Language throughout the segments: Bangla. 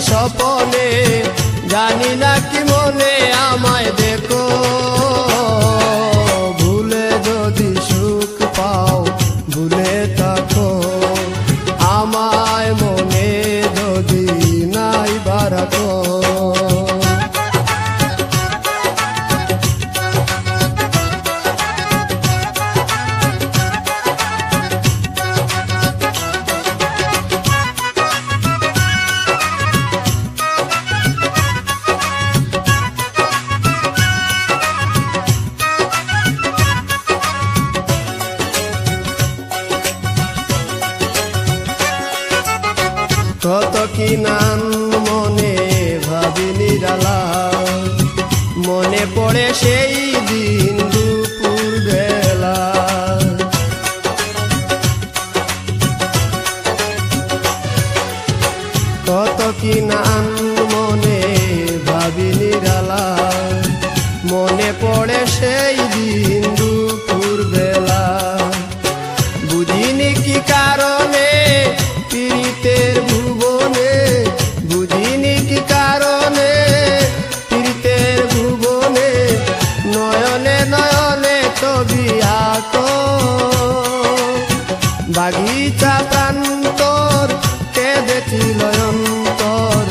স্বপনে, জানি না কি মনে আমায় দেখো। ভুলে যদি সুখ পাও ভুলে থাকো, আমায় মনে যদি নাই বারাকো। কত কি নাম মনে ভাবি নিরালা, মনে পড়ে সেই দিন দুপুর বেলা। কত কি নাম মনে ভাবি নিরালা, মনে পড়ে সেই দিন দুপুর বেলা। বুঝিনি কি কারণে পীড়িতের ভুবনে, বুঝিনি কি কারণে পীড়িতের ভুবনে, নয়নে নয়নে ছবি আঁকো। বাগিচা প্রান্তর কেঁদেছিল অন্তর,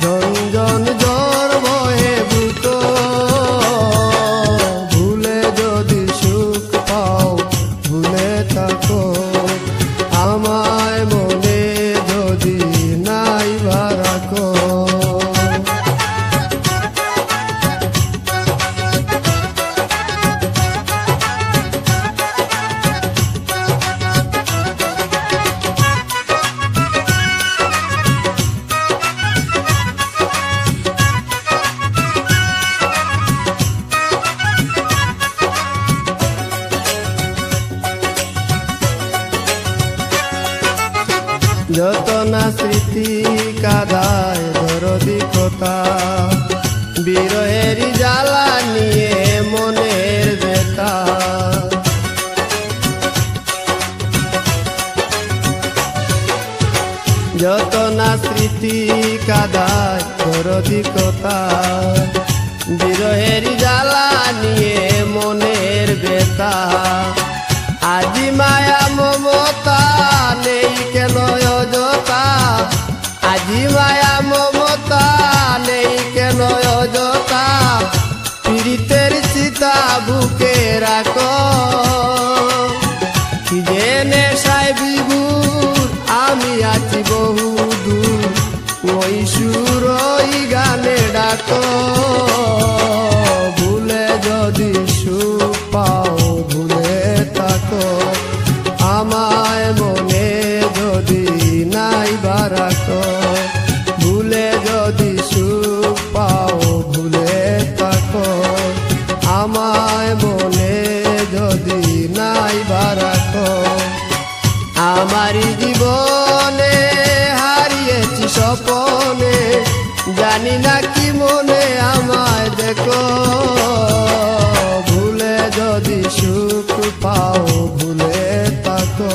ঝনঝন জ্বর বহে বুকো। ভুলে যদি সুখ পাও ভুলে থাকো, আমায় মনে যদি নাই বারাকো। যত না স্মৃতি কাদায় দরদি কথা, বিরহের জ্বালা নিয়ে মনের ব্যথা। যত না স্মৃতি কাদায় দরদি কথা, বিরহের জ্বালা নিয়ে মনের ব্যথা। আজি মায়া মমতা নেই কেন অযথা, আজি মায়া মমতা নেই কেন অযথা। পীড়িতের চিতা বুকে রাখো, কি যে নেশায় বিভোর আমি আছি বহু দূর, ওই সুর ওই গানে ডাকো। ভুলে যদি সুখ পাও ভুলে থাকো, আমায় মনে যদি নাই বারাকো। ভুলে যদি সুখ পাও ভুলে থাকো, আমায় মনে যদি নাই বারাকো। আমারই জীবনে হারিয়েছি স্বপনে, জানি না কি মনে আমায় দেখো। ভুলে যদি সুখ পাও ভুলে থাকো।